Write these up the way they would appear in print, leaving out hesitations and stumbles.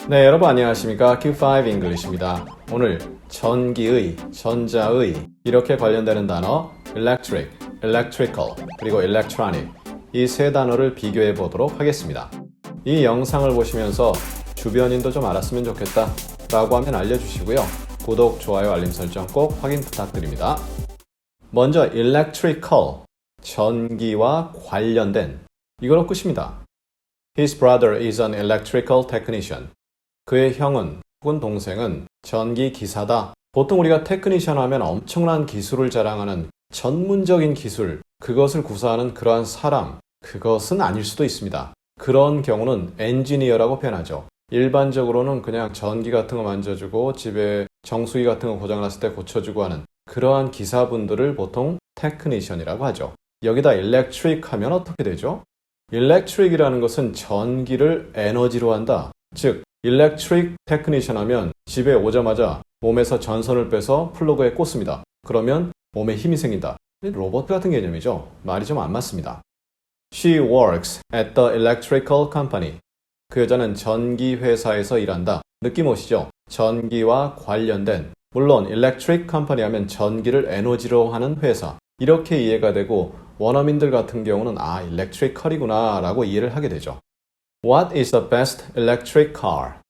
네, 여러분 안녕하십니까? Q5 English입니다. 오늘 전기의, 전자의 이렇게 관련되는 단어 electric, electrical, 그리고 electronic 이 세 단어를 비교해 보도록 하겠습니다. 이 영상을 보시면서 주변인도 좀 알았으면 좋겠다 라고 하면 알려주시고요. 구독, 좋아요, 알림 설정 꼭 확인 부탁드립니다. 먼저 electrical, 전기와 관련된 이거로 끝입니다. His brother is an electrical technician. 그의 형은 혹은 동생은 전기 기사다. 보통 우리가 테크니션 하면 엄청난 기술을 자랑하는 전문적인 기술, 그것을 구사하는 그러한 사람, 그것은 아닐 수도 있습니다. 그런 경우는 엔지니어라고 표현하죠. 일반적으로는 그냥 전기 같은 거 만져주고 집에 정수기 같은 거 고장났을 때 고쳐주고 하는 그러한 기사분들을 보통 테크니션이라고 하죠. 여기다 electric 하면 어떻게 되죠? electric이라는 것은 전기를 에너지로 한다. 즉 electric technician 하면 집에 오자마자 몸에서 전선을 빼서 플러그에 꽂습니다. 그러면 몸에 힘이 생긴다. 로봇 같은 개념이죠. 말이 좀 안 맞습니다. She works at the electrical company. 그 여자는 전기 회사에서 일한다. 느낌 오시죠? 전기와 관련된, 물론 electric company 하면 전기를 에너지로 하는 회사. 이렇게 이해가 되고 원어민들 같은 경우는 electrical이구나 라고 이해를 하게 되죠. What is the best electric car?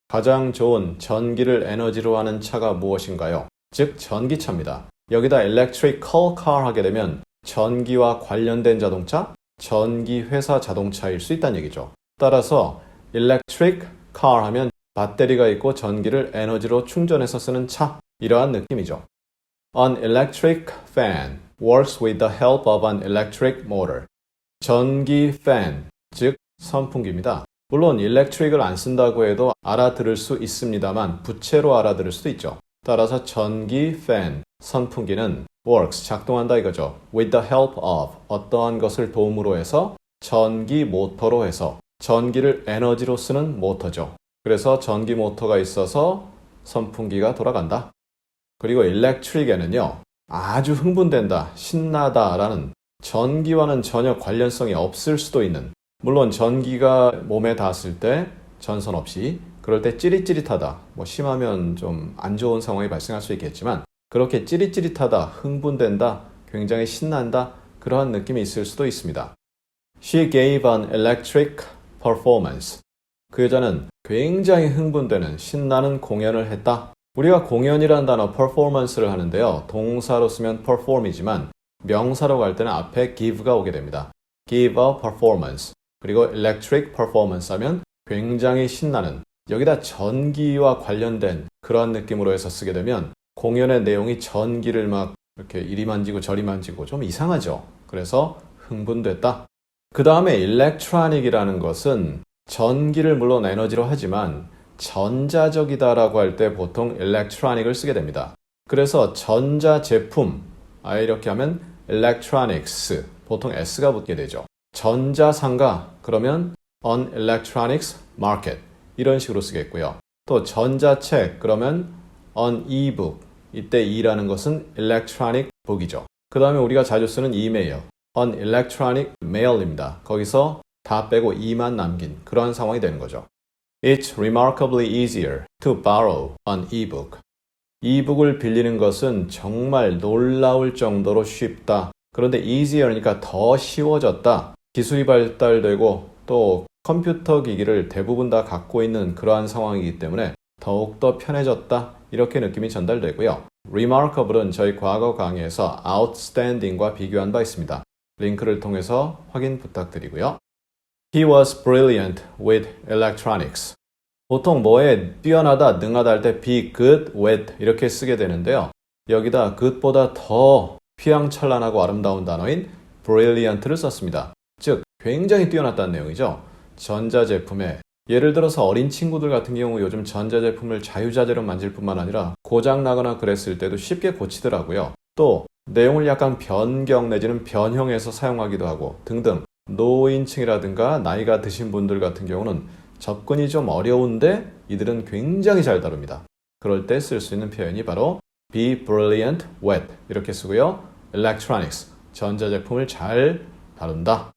가장 좋은 전기를 에너지로 하는 차가 무엇인가요? 즉 전기차입니다. 여기다 electrical car 하게 되면 전기와 관련된 자동차, 전기 회사 자동차일 수 있다는 얘기죠. 따라서 electric car 하면 배터리가 있고 전기를 에너지로 충전해서 쓰는 차, 이러한 느낌이죠. An electric fan works with the help of an electric motor. 전기 팬, 즉 선풍기입니다. 물론 electric을 안 쓴다고 해도 알아들을 수 있습니다만 부채로 알아들을 수도 있죠. 따라서 전기 팬, 선풍기는 works, 작동한다 이거죠. with the help of, 어떠한 것을 도움으로 해서 전기 모터로 해서 전기를 에너지로 쓰는 모터죠. 그래서 전기 모터가 있어서 선풍기가 돌아간다. 그리고 electric에는요, 아주 흥분된다, 신나다 라는 전기와는 전혀 관련성이 없을 수도 있는, 물론 전기가 몸에 닿았을 때 전선 없이 그럴 때 찌릿찌릿하다, 심하면 좀 안 좋은 상황이 발생할 수 있겠지만 그렇게 찌릿찌릿하다, 흥분된다, 굉장히 신난다 그러한 느낌이 있을 수도 있습니다. She gave an electric performance. 그 여자는 굉장히 흥분되는 신나는 공연을 했다. 우리가 공연이라는 단어 performance를 하는데요. 동사로 쓰면 perform이지만 명사로 갈 때는 앞에 give가 오게 됩니다. give a performance. 그리고 electric performance 하면 굉장히 신나는, 여기다 전기와 관련된 그런 느낌으로 해서 쓰게 되면 공연의 내용이 전기를 막 이렇게 이리 만지고 저리 만지고 좀 이상하죠. 그래서 흥분됐다. 그 다음에 electronic이라는 것은 전기를 물론 에너지로 하지만 전자적이다라고 할 때 보통 electronic을 쓰게 됩니다. 그래서 전자제품, 이렇게 하면 electronics, 보통 S가 붙게 되죠. 전자상가, 그러면 on electronics market, 이런 식으로 쓰겠고요. 또 전자책, 그러면 on e-book, 이때 E라는 것은 electronic book이죠. 그 다음에 우리가 자주 쓰는 이메일, on electronic mail입니다. 거기서 다 빼고 E만 남긴 그런 상황이 되는 거죠. It's remarkably easier to borrow an e-book. 이북을 빌리는 것은 정말 놀라울 정도로 쉽다. 그런데 easier니까 더 쉬워졌다. 기술이 발달되고 또 컴퓨터 기기를 대부분 다 갖고 있는 그러한 상황이기 때문에 더욱더 편해졌다. 이렇게 느낌이 전달되고요. remarkable은 저희 과거 강의에서 outstanding과 비교한 바 있습니다. 링크를 통해서 확인 부탁드리고요. He was brilliant with electronics. 보통 뭐에 뛰어나다, 능하다 할 때 be good with 이렇게 쓰게 되는데요. 여기다 good보다 더 휘황찬란하고 아름다운 단어인 brilliant를 썼습니다. 즉 굉장히 뛰어났다는 내용이죠. 전자제품에 예를 들어서 어린 친구들 같은 경우 요즘 전자제품을 자유자재로 만질 뿐만 아니라 고장나거나 그랬을 때도 쉽게 고치더라고요. 또 내용을 약간 변경 내지는 변형해서 사용하기도 하고 등등. 노인층이라든가 나이가 드신 분들 같은 경우는 접근이 좀 어려운데 이들은 굉장히 잘 다룹니다. 그럴 때 쓸 수 있는 표현이 바로 be brilliant with 이렇게 쓰고요. electronics, 전자제품을 잘 다룬다.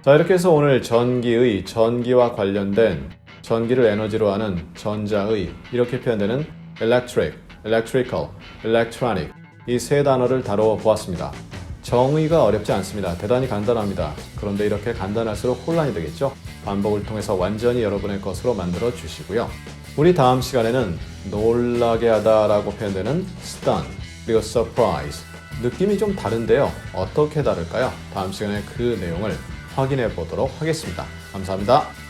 자, 이렇게 해서 오늘 전기와 관련된 전기를 에너지로 하는 전자의 이렇게 표현되는 electric, electrical, electronic 이 세 단어를 다루어 보았습니다. 정의가 어렵지 않습니다. 대단히 간단합니다. 그런데 이렇게 간단할수록 혼란이 되겠죠? 반복을 통해서 완전히 여러분의 것으로 만들어 주시고요. 우리 다음 시간에는 놀라게 하다라고 표현되는 stun, 그리고 surprise. 느낌이 좀 다른데요. 어떻게 다를까요? 다음 시간에 그 내용을 확인해 보도록 하겠습니다. 감사합니다.